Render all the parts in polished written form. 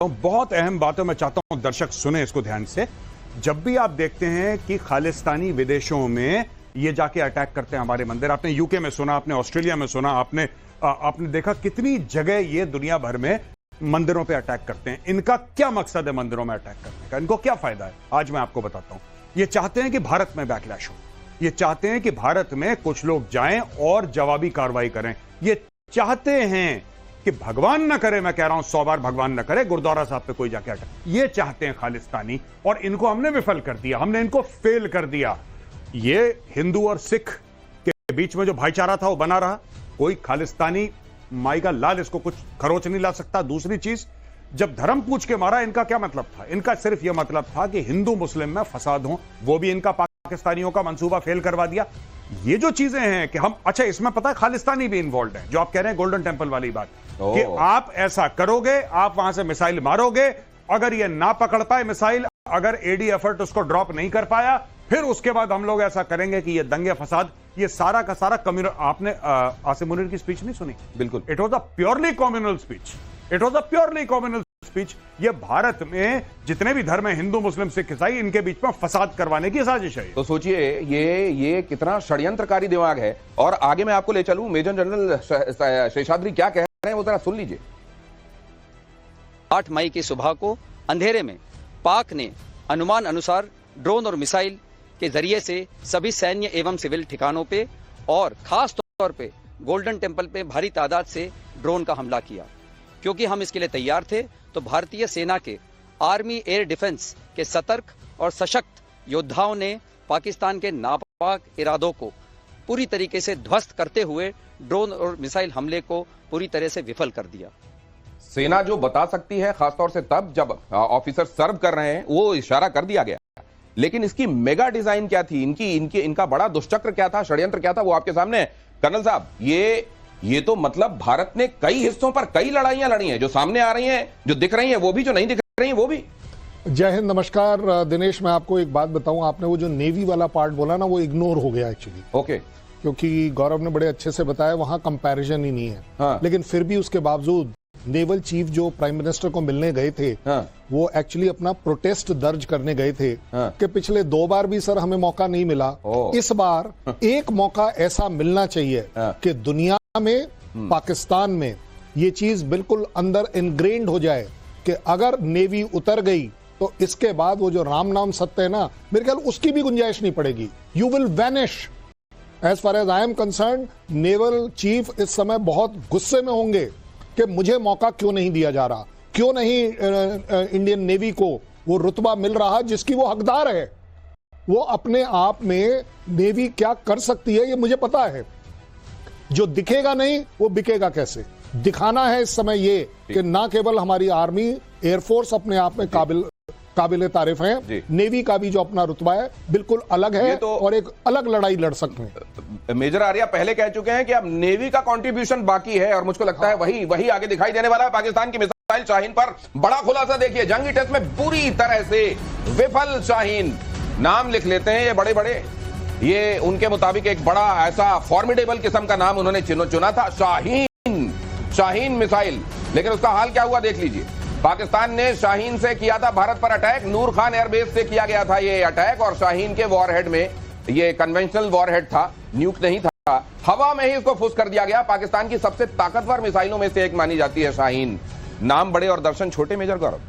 बहुत अहम बातों में चाहता हूं दर्शक सुने इसको ध्यान से। जब भी आप देखते हैं कि खालिस्तानी विदेशों में ये जाके अटैक करते हैं हमारे मंदिर, आपने यूके में सुना, आपने ऑस्ट्रेलिया में सुना, आपने देखा कितनी जगह ये दुनिया भर में मंदिरों पे अटैक करते हैं। इनका क्या मकसद है मंदिरों में अटैक करने का? इनको क्या फायदा है? आज मैं आपको बताता हूं। ये चाहते हैं कि भारत में बैकलैश हो, ये चाहते हैं कि भारत में कुछ लोग जाएं और जवाबी कार्रवाई करें। ये चाहते हैं कि भगवान ना करे, मैं कह रहा हूं 100 बार भगवान ना करे, गुरुद्वारा साहब पे कोई जाके अटैक। ये चाहते हैं खालिस्तानी, और इनको हमने विफल कर दिया, हमने इनको फेल कर दिया। ये हिंदू और सिख के बीच में जो भाईचारा था वो बना रहा। कोई खालिस्तानी माई का लाल इसको कुछ खरोच नहीं ला सकता। दूसरी चीज, जब धर्म पूछ के मारा, इनका क्या मतलब था? इनका सिर्फ यह मतलब था कि हिंदू मुस्लिम में फसाद हो। वो भी इनका पाकिस्तानियों का मंसूबा फेल करवा दिया। ये जो चीजें हैं कि हम, अच्छा इसमें पता है खालिस्तानी भी इन्वॉल्व है, जो आप कह रहे हैं गोल्डन टेंपल वाली बात, कि आप ऐसा करोगे, आप वहां से मिसाइल मारोगे, अगर ये ना पकड़ पाए मिसाइल, अगर एडी एफर्ट उसको ड्रॉप नहीं कर पाया, फिर उसके बाद हम लोग ऐसा करेंगे कि ये दंगे फसाद, ये सारा का सारा कम्युनल। आपने आसिम मुनीर की स्पीच नहीं सुनी? बिल्कुल, it was a purely communal speech, it was a purely communal speech. ये भारत में जितने भी धर्म है, हिंदू मुस्लिम सिख ईसाई, इनके बीच में फसाद करवाने की साजिश है। तो सोचिए ये कितना षड्यंत्रकारी दिमाग है। और आगे मैं आपको ले चलूं, मेजर जनरल शेषाद्री क्या कह रहे हैं वो जरा सुन लीजिए। 8 मई की सुबह को अंधेरे में पाक ने अनुमान अनुसार ड्रोन और मिसाइल के जरिए से सभी सैन्य एवं सिविल ठिकानों पे और खास तौर पे गोल्डन टेंपल पे भारी तादाद से ड्रोन का हमला किया। क्योंकि हम इसके लिए तैयार थे, तो भारतीय सेना के आर्मी एयर डिफेंस के सतर्क और सशक्त योद्धाओं ने पाकिस्तान के नापाक इरादों को पूरी तरीके से ध्वस्त करते हुए ड्रोन और मिसाइल हमले को पूरी तरह से विफल कर दिया। सेना जो बता सकती है, खासतौर से तब जब ऑफिसर सर्व कर रहे हैं, वो इशारा कर दिया गया। लेकिन इसकी मेगा डिजाइन क्या थी, इनका बड़ा दुष्चक्र क्या था, षड्यंत्र क्या था, वो आपके सामने है। कर्नल साहब, ये तो मतलब भारत ने कई हिस्सों पर कई लड़ाइयां लड़ी हैं, जो सामने आ रही हैं, जो दिख रही हैं वो भी, जो नहीं दिख रही हैं वो भी। जय हिंद, नमस्कार दिनेश। मैं आपको एक बात बताऊं, आपने वो जो नेवी वाला पार्ट बोला ना, वो इग्नोर हो गया एक्चुअली। ओके। क्योंकि गौरव ने बड़े अच्छे से बताया, वहां कंपैरिजन ही नहीं है। हाँ। लेकिन फिर भी उसके बावजूद नेवल चीफ जो प्राइम मिनिस्टर को मिलने गए थे, हाँ। वो एक्चुअली अपना प्रोटेस्ट दर्ज करने गए थे। हाँ। कि पिछले 2 बार भी सर हमें मौका नहीं मिला, इस बार एक मौका ऐसा मिलना चाहिए कि दुनिया में, पाकिस्तान में ये चीज बिल्कुल अंदर इनग्रेन्ड हो जाए कि अगर नेवी उतर गई तो इसके बाद वो जो राम नाम सत्य है ना, मेरे ख्याल उसकी भी गुंजाइश नहीं पड़ेगी। You will vanish. As far as I am concerned, naval chief इस समय बहुत गुस्से में होंगे कि मुझे मौका क्यों नहीं दिया जा रहा, क्यों नहीं इंडियन नेवी को वो रुतबा मिल रहा जिसकी वो हकदार है। वो अपने आप में नेवी क्या कर सकती है ये मुझे पता है। जो दिखेगा नहीं वो बिकेगा कैसे? दिखाना है इस समय ये कि ना केवल हमारी आर्मी, एयरफोर्स अपने आप में काबिल तारीफ है, नेवी का भी जो अपना रुतबा है बिल्कुल अलग है, तो और एक अलग लड़ाई लड़ सकते हैं। मेजर आर्या पहले कह चुके हैं कि अब नेवी का कंट्रीब्यूशन बाकी है, और मुझको लगता है वही आगे दिखाई देने वाला है। पाकिस्तान की मिसाइल शाहीन पर बड़ा खुलासा देखिए, जंगी टेस्ट में पूरी तरह से विफल शाहीन। नाम लिख लेते हैं ये बड़े बड़े, ये उनके मुताबिक एक बड़ा ऐसा फॉर्मिडेबल किस्म का नाम उन्होंने चुना था, शाहीन मिसाइल। लेकिन उसका हाल क्या हुआ देख लीजिए। पाकिस्तान ने शाहीन से किया था भारत पर अटैक, नूर खान एयरबेस से किया गया था ये अटैक, और शाहीन के वॉरहेड में, ये कन्वेंशनल वॉरहेड था, न्यूक नहीं था, हवा में ही इसको फुस कर दिया गया। पाकिस्तान की सबसे ताकतवर मिसाइलों में से एक मानी जाती है शाहीन। नाम बड़े और दर्शन छोटे मेजर गौरव।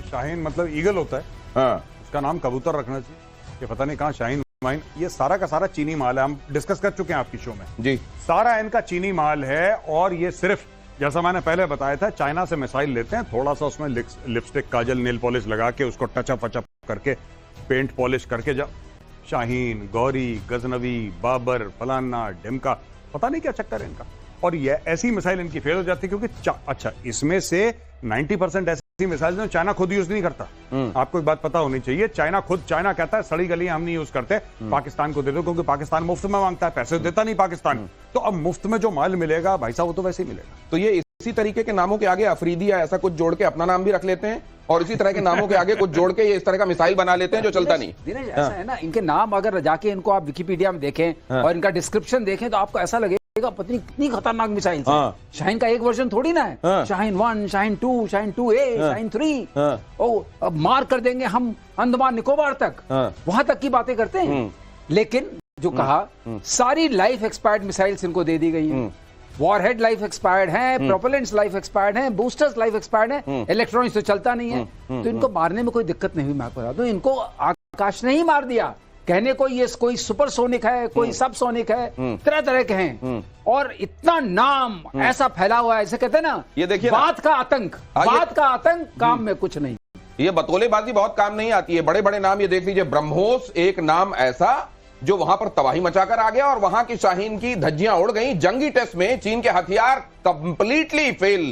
शाहीन मतलब ईगल होता है। हाँ। उसका नाम कबूतर रखना चाहिए, कि पता नहीं कहां शाहीन माइन। ये सारा का सारा चीनी माल है, हम डिस्कस कर चुके हैं आपकी शो में जी। सारा इनका चीनी माल है, और ये सिर्फ जैसा मैंने पहले बताया था, चाइना से मिसाइल लेते हैं, थोड़ा सा उसमें लिपस्टिक, काजल, नेल पॉलिश लगा के उसको टचअप वचअप करके, पेंट पॉलिश करके, जब शाहीन, गौरी, गजनवी, बाबर, फलाना, ढिमका, पता नहीं क्या चक्कर है इनका। और ये ऐसी मिसाइल इनकी फेल हो जाती है क्योंकि अच्छा, इसमें से 90% ऐसी मिसाइल जो चाइना खुद यूज नहीं करता। आपको एक बात पता होनी चाहिए, चाइना कहता है सड़ी गलियां हम नहीं यूज करते, पाकिस्तान को दे दो, क्योंकि पाकिस्तान मुफ्त में मांगता है, पैसे देता नहीं पाकिस्तान। तो अब मुफ्त में जो माल मिलेगा भाई साहब, वो तो वैसे ही मिलेगा। तो ये इसी तरीके के नामों के आगे अफरीदी या ऐसा कुछ जोड़ के अपना नाम भी रख लेते हैं, और इसी तरह के नामों के आगे कुछ जोड़ के ये इस तरह का मिसाइल बना लेते हैं जो चलता नहीं। दिनेश, ऐसा है ना, इनके नाम अगर जाके इनको आप विकिपीडिया में देखें और इनका डिस्क्रिप्शन देखें, तो आपको ऐसा लगेगा पत्नी कितनी खतरनाक मिसाइल है। हाँ। शाहीन का एक वर्जन थोड़ी ना है। हाँ। शाहीन 1, शाहीन 2, शाहीन 2A, शाहीन 3। ओ, अब मार कर देंगे हम अंडमान निकोबार तक, वहां तक की बातें करते हैं। लेकिन जो कहा, सारी लाइफ एक्सपायर्ड मिसाइल्स इनको दे दी गई है। वॉरहेड लाइफ एक्सपायर्ड है, प्रोपेलेंट्स लाइफ एक्सपायर्ड है, बूस्टर्स लाइफ एक्सपायर्ड है, इलेक्ट्रॉनिक्स तो चलता नहीं है। तो इनको मारने में कोई दिक्कत नहीं हुई। मैं आपको बता दूं, इनको आकाश ने ही मार दिया। कहने को ये कोई सुपरसोनिक है, कोई सबसोनिक है, तरह तरह के हैं। और इतना नाम ऐसा फैला हुआ है, ऐसे कहते हैं ना, ये देखिए बात का आतंक, बात का आतंक, काम में कुछ नहीं। ये बतौलेबाजी बहुत काम नहीं आती है। बड़े बड़े नाम ये देख लीजिए, ब्रह्मोस एक नाम ऐसा जो वहां पर तबाही मचाकर आ गया और वहां की शाहीन की धज्जियां उड़ गई। जंगी टेस्ट में चीन के हथियार कंप्लीटली फेल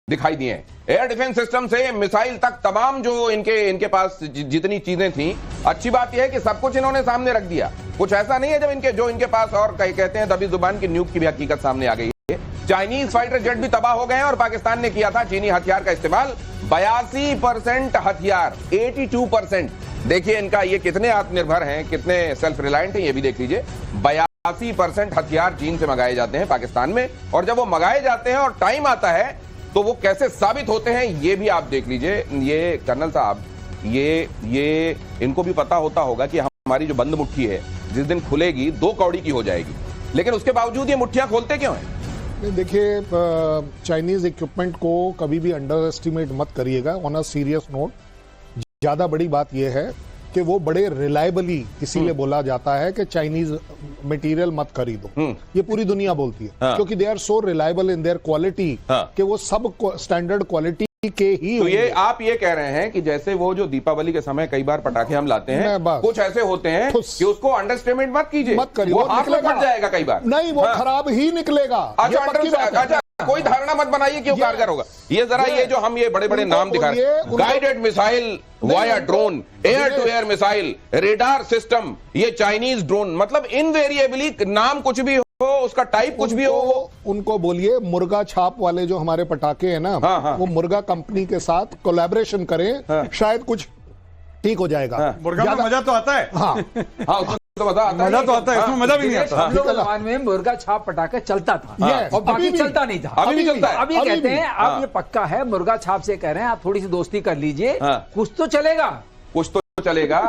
दिखाई दिए। एयर डिफेंस सिस्टम से मिसाइल तक तमाम जो इनके पास जितनी चीजें थी, अच्छी बात यह है कि सब कुछ इन्होंने सामने रख दिया। कुछ ऐसा नहीं है जब इनके पास और कहते हैं दबी जुबान की न्यूक की भी हकीकत सामने आ गई है। चाइनीज फाइटर जेट भी तबाह हो गए हैं और पाकिस्तान ने किया था चीनी हथियार का इस्तेमाल। 82% हथियार, 82%। देखिए इनका ये कितने आत्मनिर्भर हैं, कितने सेल्फ रिलायंट हैं, ये भी देख लीजिए। 82% हथियार चीन से मंगाए जाते हैं पाकिस्तान में, और जब वो मंगाए जाते हैं और टाइम आता है तो वो कैसे साबित होते हैं ये भी आप देख लीजिए। ये कर्नल साहब, ये इनको भी पता होगा कि हमारी जो बंद मुट्ठी है जिस दिन खुलेगी 2 कौड़ी की हो जाएगी, लेकिन उसके बावजूद ये मुट्ठियां खोलते क्यों हैं? देखिए, चाइनीज इक्विपमेंट को कभी भी अंडर एस्टिमेट मत करिएगा। ऑन अ सीरियस नोट, ज्यादा बड़ी बात यह है कि वो बड़े रिलायबली, इसीलिए बोला जाता है कि चाइनीज मटेरियल मत खरीदो। ये पूरी दुनिया बोलती है, क्योंकि they are so reliable in their quality कि वो सब स्टैंडर्ड क्वालिटी के ही। तो ये आप ये कह रहे हैं कि जैसे वो जो दीपावली के समय कई बार पटाखे हम लाते हैं, कुछ ऐसे होते हैं कि उसको अंडरस्टेटमेंट मत कीजिए, मत करिए, वो हाथ में फट जाएगा कई बार। नहीं, वो खराब ही निकलेगा। अच्छा, कोई धारणा मत बनाइए कि वो कारगर होगा। ये जरा ये जो हम ये बड़े बड़े नाम दिखा रहे हैं, guided missile via drone, air to air missile, radar system, ये चाइनीज ड्रोन, मतलब इनवेरिएबली नाम कुछ भी हो, उसका टाइप कुछ भी हो, उनको बोलिए मुर्गा छाप वाले जो हमारे पटाखे हैं ना, वो मुर्गा कंपनी के साथ कोलैबोरेशन करें, शायद कुछ ठीक हो जाएगा। मुर्गा में मजा तो आता है। हाँ, तो मजा आता है, इसमें मजा भी नहीं आता। हम लोग जमाने में मुर्गा छाप पटाखा चलता था और बाकी चलता नहीं था। अभी भी चलता है। अभी कहते हैं आप ये पक्का है, मुर्गा छाप से कह रहे हैं आप थोड़ी सी दोस्ती कर लीजिए, कुछ तो चलेगा, कुछ तो चलेगा।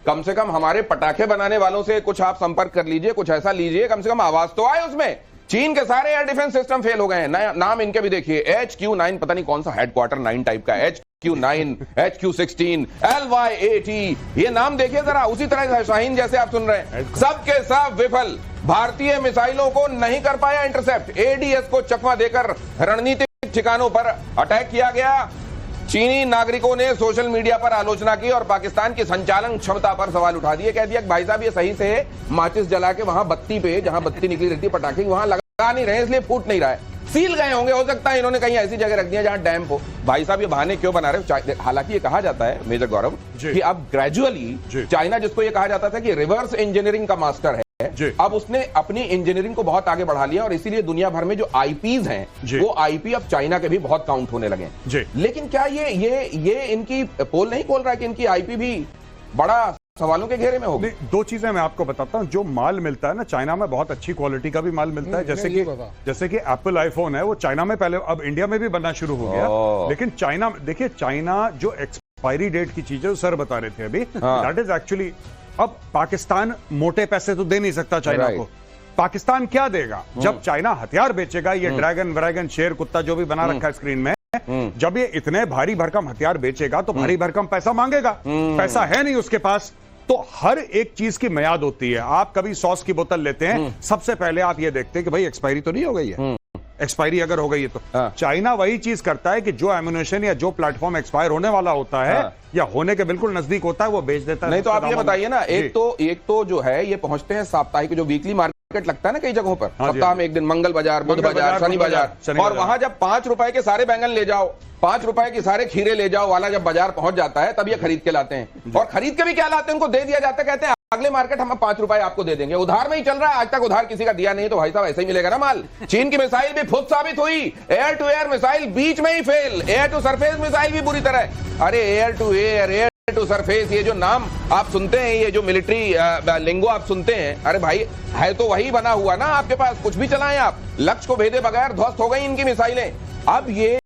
कम से कम हमारे पटाखे बनाने वालों से कुछ आप संपर्क कर लीजिए, कुछ ऐसा लीजिए, कम से कम आवाज तो आए उसमें। चीन के सारे एयर डिफेंस सिस्टम फेल हो गए हैं। नाम इनके भी देखिए, HQ9, पता नहीं कौन सा हेडक्वार्टर 9 टाइप का, HQ9, HQ16, LY-80, ये नाम देखिए जरा। उसी तरह शाहीन जैसे आप सुन रहे हैं, सबके सब विफल। भारतीय मिसाइलों को नहीं कर पाया इंटरसेप्ट। ADS को चकमा देकर रणनीतिक ठिकानों पर अटैक किया गया। चीनी नागरिकों ने सोशल मीडिया पर आलोचना की और पाकिस्तान की संचालन क्षमता पर सवाल उठा दिए। कह दिया कि भाई साहब ये सही से माचिस जला के वहां बत्ती पे, जहां बत्ती निकली रहती है पटाखे, वहां लगा नहीं रहे, इसलिए फूट नहीं रहा है। सील गए होंगे, हो सकता है इन्होंने कहीं ऐसी जगह रख दिया जहां डैम हो। भाई साहब ये बहाने क्यों बना रहे हो? हालांकि ये कहा जाता है मेजर गौरव कि अब ग्रेजुअली चाइना, जिसको ये कहा जाता था कि रिवर्स इंजीनियरिंग का मास्टर है, अब उसने अपनी इंजीनियरिंग को बहुत आगे बढ़ा लिया और इसीलिए दुनिया भर में जो आईपीज हैं वो आईपी अब चाइना के भी बहुत काउंट होने लगे हैं। लेकिन क्या ये इनकी पोल नहीं खोल रहा है कि इनकी आईपी भी बड़ा सवालों के घेरे में होगी? 2 चीजें मैं आपको बताता हूं। जो माल मिलता है ना चाइना में, बहुत अच्छी क्वालिटी का भी माल मिलता है। जैसे कि एप्पल आईफोन है, वो चाइना में पहले, अब इंडिया में भी बनना शुरू हो गया। लेकिन चाइना, देखिए चाइना जो एक्सपायरी डेट की चीजें सर बता रहे थे अभी, दैट इज एक्चुअली, अब पाकिस्तान मोटे पैसे तो दे नहीं सकता चाइना को। पाकिस्तान क्या देगा जब चाइना हथियार बेचेगा? ये ड्रैगन, शेर, कुत्ता जो भी बना रखा है स्क्रीन में, जब ये इतने भारी भरकम हथियार बेचेगा तो भारी भरकम पैसा मांगेगा। पैसा है नहीं उसके पास, तो हर एक चीज की मियाद होती है। आप कभी सॉस की बोतल लेते हैं, सबसे पहले आप ये देखते हैं कि भाई एक्सपायरी तो नहीं हो गई है। एक्सपायरी अगर हो गई है तो चाइना वही चीज करता है कि जो एम्यूनेशन या जो प्लेटफॉर्म एक्सपायर होने वाला होता है या होने के बिल्कुल नजदीक होता है, वो बेच देता है। नहीं तो आप ये बताइए ना, एक तो जो है ये पहुंचते हैं साप्ताहिक, जो वीकली मार्केट लगता है ना कई जगहों पर, सप्ताह में एक दिन, मंगल बाजार, बुध बाजार, शनि बाजार, और वहां जब 5 रुपए के सारे बैंगन ले जाओ, 5 रुपए के सारे खीरे ले जाओ वाला जब बाजार पहुंच जाता है, तब ये खरीद के लाते हैं। और खरीद के भी क्या लाते हैं, उनको दे दिया जाता है, कहते हैं अगले मार्केट हम 5 रुपए आपको दे देंगे। उधार में ही चल रहा है, आज तक उधार किसी का दिया नहीं, तो भाई साहब ऐसे ही मिलेगा ना माल। चीन की मिसाइल भी खुद साबित हुई, एयर टू एयर मिसाइल बीच में ही fail, air to surface missile भी बुरी तरह। अरे air to air, air to surface, ये जो नाम आप सुनते हैं, ये जो मिलिट्री लिंगो आप सुनते हैं, अरे भाई है तो वही बना हुआ ना आपके पास, कुछ भी चलाएं आप, लक्ष्य को भेदे बगैर ध्वस्त हो गई इनकी मिसाइलें। अब ये